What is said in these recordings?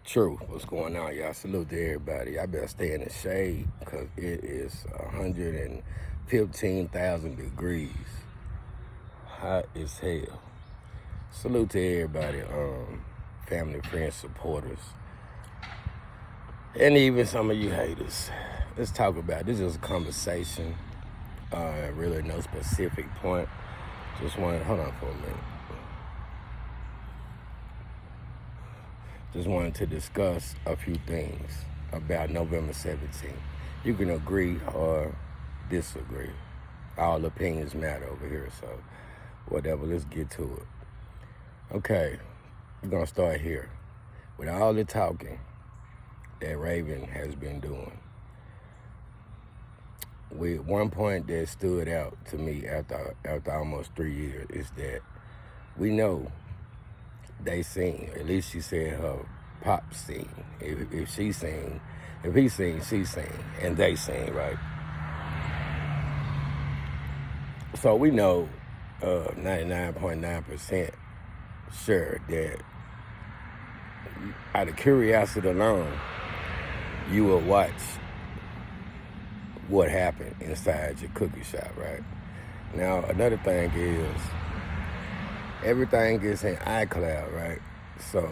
True, what's going on, y'all? Salute to everybody. I better stay in the shade because it is 115,000 degrees. Hot as hell. Salute to everybody, family, friends, supporters, and even some of you haters. Let's talk about it. This is a conversation. Really no specific point. Just wanted, hold on for a minute. Just wanted to discuss a few things about November 17th. You can agree or disagree. All opinions matter over here, so whatever, let's get to it. Okay, we're gonna start here. With all the talking that Raven has been doing, with one point that stood out to me after almost 3 years is that we know they sing. At least she said her pop sing. If she sing, if he sing, she sing, and they sing, right? So we know 99.9% sure that out of curiosity alone, you will watch what happened inside your cookie shop, right? Now, another thing is, everything is in iCloud, right? So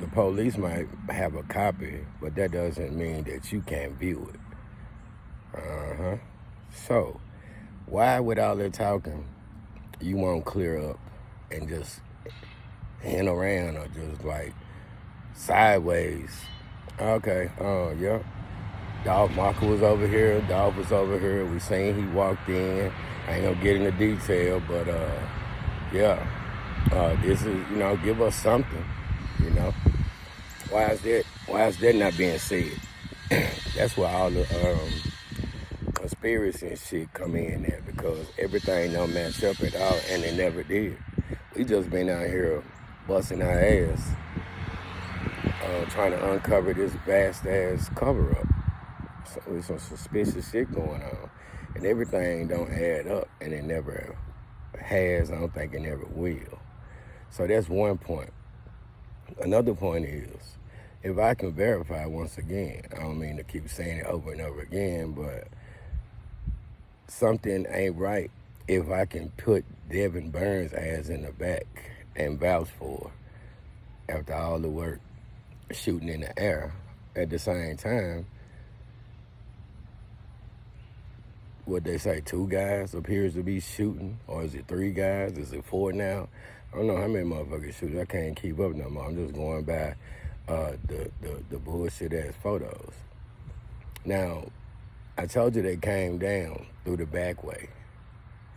the police might have a copy, but that doesn't mean that you can't view it. So why, with all that talking, you won't clear up and just hang around or just like sideways? Okay, yeah. Dolph Marker was over here. Dolph was over here. We seen he walked in. I ain't gonna get into detail, but yeah. This is, give us something, Why is that not being said? That's where all the conspiracy and shit come in at, because everything don't match up at all, and it never did. We just been out here busting our ass, trying to uncover this vast ass cover up. So there's some suspicious shit going on, and everything don't add up, and it never has. I don't think it never will. So that's one point. Another point is, if I can verify once again, I don't mean to keep saying it over and over again, but something ain't right if I can put Devin Burns' ass in the back and vouch for after all the work shooting in the air. At the same time, what they say, 2 guys appears to be shooting, or is it 3 guys? Is it 4 now? I don't know how many motherfuckers shoot. I can't keep up no more. I'm just going by the bullshit ass photos. Now, I told you they came down through the back way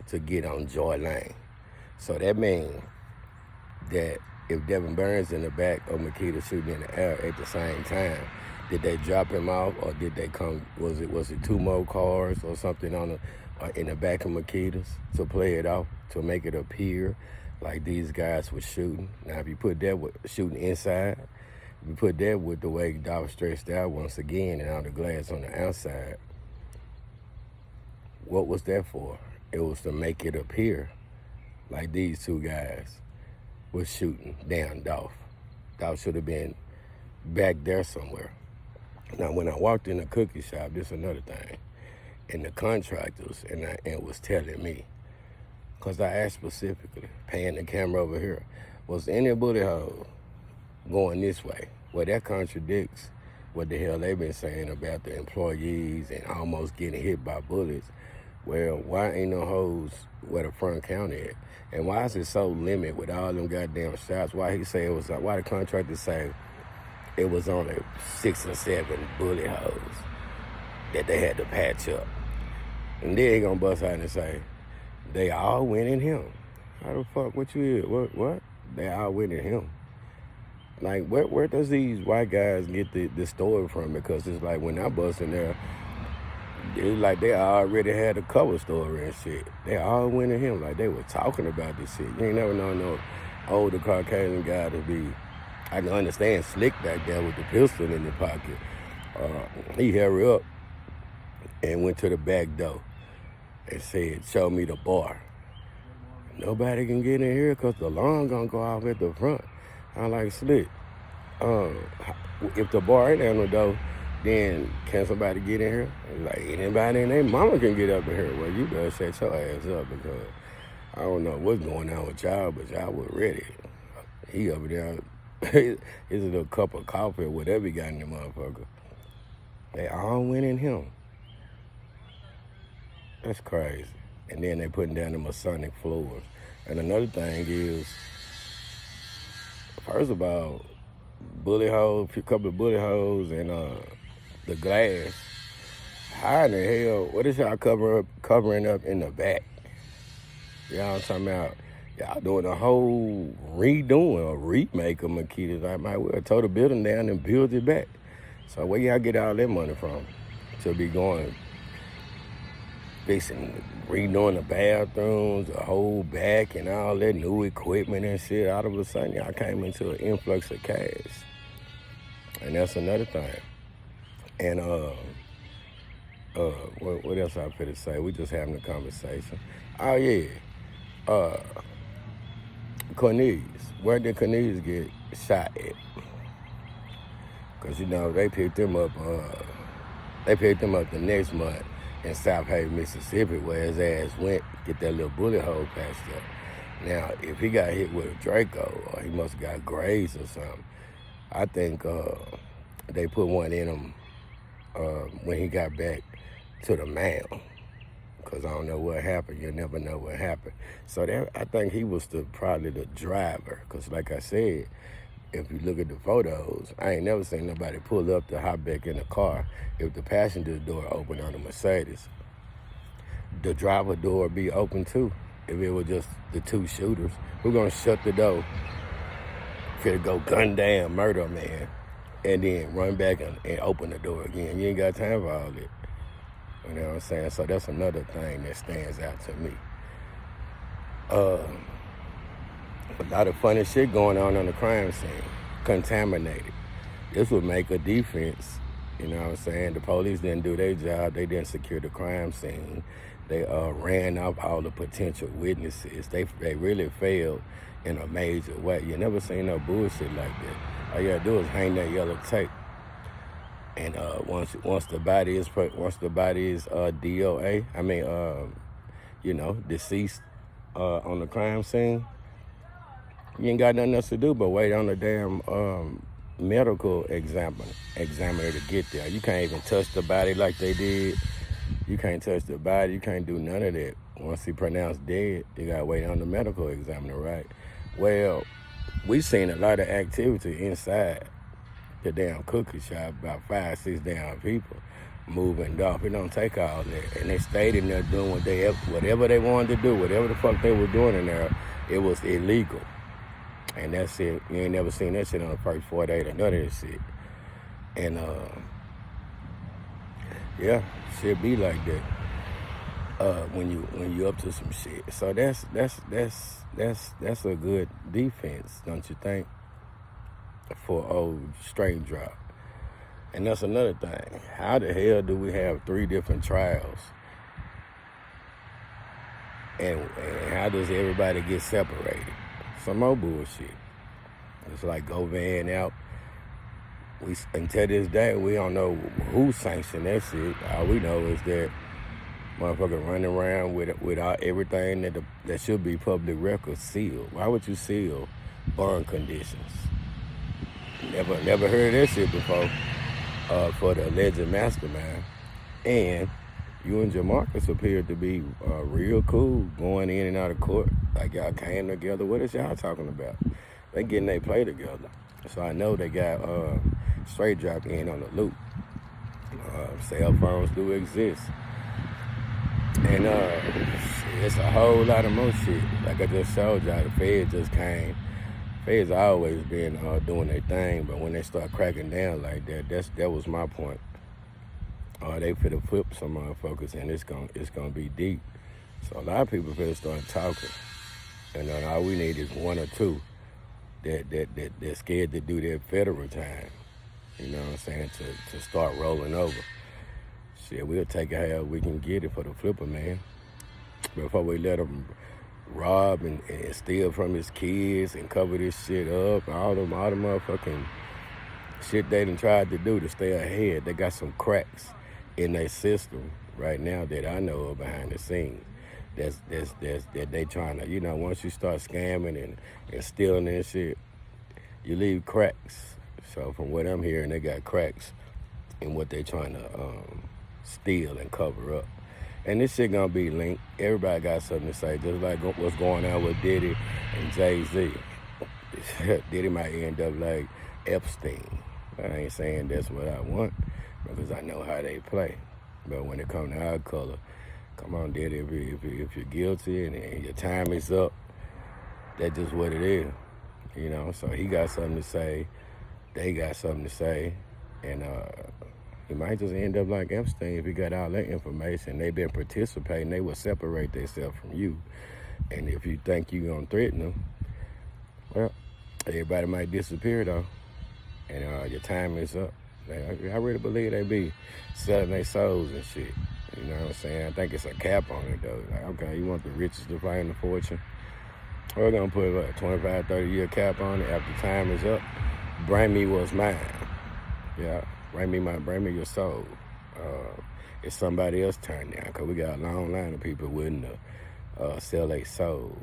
to get on Joy Lane. So that means that if Devin Burns in the back or Makeda shooting in the air at the same time, did they drop him off, or did they come? Was it 2 more cars or something in the back of Makeda's to play it off, to make it appear like these guys were shooting? Now, if you put that with shooting inside, if you put that with the way Dolph stretched out once again and all the glass on the outside, what was that for? It was to make it appear like these 2 guys were shooting down Dolph. Dolph should have been back there somewhere. Now, when I walked in the cookie shop, this is another thing, and the contractors and was telling me, because I asked specifically, paying the camera over here, was any bullet hole going this way? Well, that contradicts what the hell they've been saying about the employees and almost getting hit by bullets. Well, why ain't no holes where the front counter at? And why is it so limited with all them goddamn shots? Why he say it was, why the contractor say it was only 6 or 7 bullet holes that they had to patch up? And then he gonna bust out and say, they all went in him. How the fuck, what you hear? What? They all went in him. Like, where does these white guys get the story from? Because it's like, when I bust in there, it's like they already had a cover story and shit. They all went in him, like they were talking about this shit. You ain't never known no older Caucasian guy to be, I can understand Slick back there with the pistol in the pocket. He hurried up and went to the back door and said, show me the bar. Nobody can get in here because the alarm gonna go off at the front. I'm like, Slick, if the bar ain't on the door, then can somebody get in here? Like anybody and their mama can get up in here. Well, you better set your ass up because I don't know what's going on with y'all, but y'all was ready. He over there, his little cup of coffee or whatever he got in the motherfucker. They all went in him. That's crazy. And then they putting down the Masonic floors. And another thing is, first of all, bullet holes, a couple of bullet holes and the glass. How in the hell, what is y'all covering up in the back? Y'all talking about, y'all doing a whole redoing or remake of Makeda's. I might well tore the building down and build it back. So where y'all get all that money from to be going, fixing, redoing the bathrooms, the whole back and all that new equipment and shit? All of a sudden, y'all came into an influx of cash. And that's another thing. And what else I finna say? We just having a conversation. Oh yeah, Cornelius. Where did Cornelius get shot at? Cause you know they picked him up. They picked him up the next month in South Haven, Mississippi, where his ass went get that little bullet hole patched up. Now, if he got hit with a Draco, or he must have got grazed or something, I think they put one in him when he got back to the mound. Because I don't know what happened. You'll never know what happened. So I think he was probably the driver. Because like I said, if you look at the photos, I ain't never seen nobody pull up to hop back in the car if the passenger door open on the Mercedes. The driver door be open too. If it was just the two shooters, who gonna shut the door, finna go gun down, murder a man, and then run back and open the door again? You ain't got time for all that. You know what I'm saying? So that's another thing that stands out to me. A lot of funny shit going on the crime scene. Contaminated. This would make a defense. You know what I'm saying? The police didn't do their job. They didn't secure the crime scene. They ran off all the potential witnesses. They really failed in a major way. You never seen no bullshit like that. All you gotta do is hang that yellow tape. And once the body is DOA, deceased on the crime scene, you ain't got nothing else to do but wait on the damn medical examiner to get there. You can't even touch the body like they did. You can't touch the body. You can't do none of that. Once he pronounced dead, you gotta wait on the medical examiner, right? Well, we seen a lot of activity inside the damn cookie shop, about 5-6 damn people moving Dolph. It don't take all that. And they stayed in there doing whatever they wanted to do, whatever the fuck they were doing in there, it was illegal. And that's it. You ain't never seen that shit on the first 48 or none of this shit. And yeah, shit be like that when you up to some shit. So that's a good defense, don't you think? For old straight drop. And that's another thing. How the hell do we have 3 different trials? And how does everybody get separated? Some more bullshit. It's like go van out. Until this day, we don't know who sanctioned that shit. All we know is that motherfucker running around with everything that should be public record sealed. Why would you seal burn conditions? Never heard of that shit before for the alleged mastermind. And you and Jamarcus appeared to be real cool going in and out of court. Like y'all came together. What is y'all talking about? They getting they play together. So I know they got straight drop in on the loop. Cell phones do exist. And it's a whole lot of more shit. Like I just showed y'all, the feds just came. Feds always been doing their thing, but when they start cracking down like that was my point. They finna flip some motherfuckers, and it's gonna be deep. So a lot of people finna start talking, and all we need is 1 or 2 they're scared to do their federal time. You know what I'm saying? To start rolling over. Shit, we'll take it how we can get it for the flipper, man. Before we let them rob and steal from his kids and cover this shit up, all the motherfucking shit they done tried to do to stay ahead. They got some cracks in their system right now that I know of behind the scenes. That they trying to, once you start scamming and stealing and shit, you leave cracks. So from what I'm hearing, they got cracks in what they trying to steal and cover up. And this shit gonna be linked. Everybody got something to say, just like what's going on with Diddy and Jay-Z. Diddy might end up like Epstein. I ain't saying that's what I want, because I know how they play. But when it comes to our color, come on, Diddy, if you're guilty and your time is up, that's just what it is. So he got something to say, they got something to say, and he might just end up like Epstein if he got all that information. They've been participating, they will separate themselves from you. And if you think you're gonna threaten them, well, everybody might disappear though, and your time is up. I really believe they be selling their souls and shit. You know what I'm saying? I think it's a cap on it though. Like, okay, you want the richest to fly in the fortune? We're gonna put a 25, 30-year cap on it. After time is up, bring me what's mine. Yeah, bring me your soul. It's somebody else's turn now, because we got a long line of people willing to sell their soul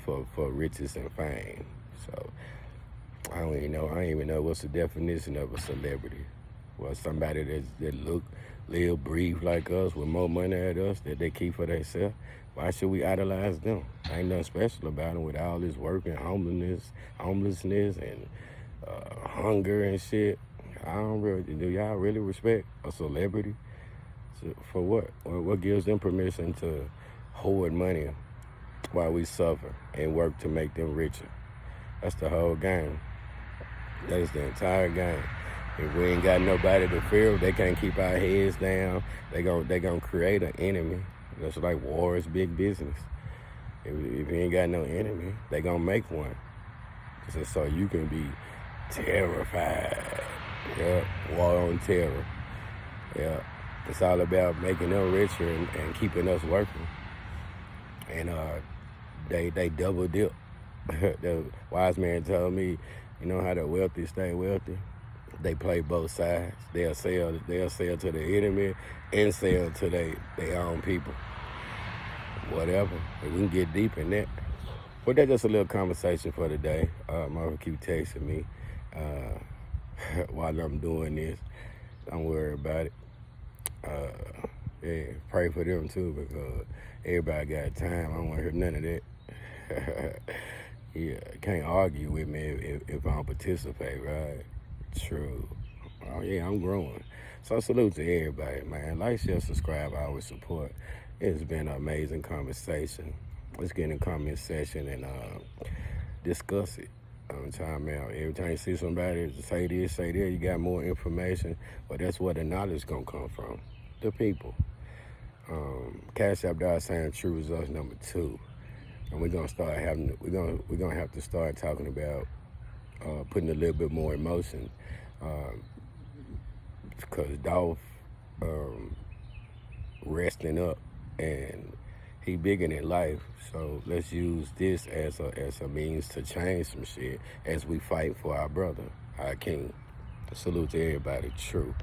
for riches and fame. So I don't even know what's the definition of a celebrity. Well, somebody that live, breathe like us, with more money than us, that they keep for themselves. Why should we idolize them? Ain't nothing special about them with all this work and homelessness and hunger and shit. Do y'all really respect a celebrity? For what? What gives them permission to hoard money while we suffer and work to make them richer? That's the whole game. That's the entire game. If we ain't got nobody to fear, they can't keep our heads down. They gonna create an enemy. That's like war is big business. If you ain't got no enemy, they gonna make one. So you can be terrified. Yeah, war on terror. Yeah, it's all about making them richer and keeping us working. And they double dip. The wise man told me, you know how the wealthy stay wealthy? They play both sides. They'll sell to the enemy and sell to their own people. Whatever. We can get deep in that. But that's just a little conversation for today. Mama keep texting me while I'm doing this. Don't worry about it. Yeah, pray for them too, because everybody got time. I don't want to hear none of that. Yeah, can't argue with me if I don't participate, right? True. Oh yeah, I'm growing. So salute to everybody, man. Like, share, subscribe, always support. It's been an amazing conversation. Let's get in the comment section and discuss it. Time out. Every time you see somebody say this, say that, you got more information. But that's where the knowledge gonna come from. The people. Cash App $ True Results #2. And we're gonna have to start talking about putting a little bit more emotion, because Dolph resting up and he bigger than life. So let's use this as a means to change some shit as we fight for our brother, our king. Salute to everybody. True.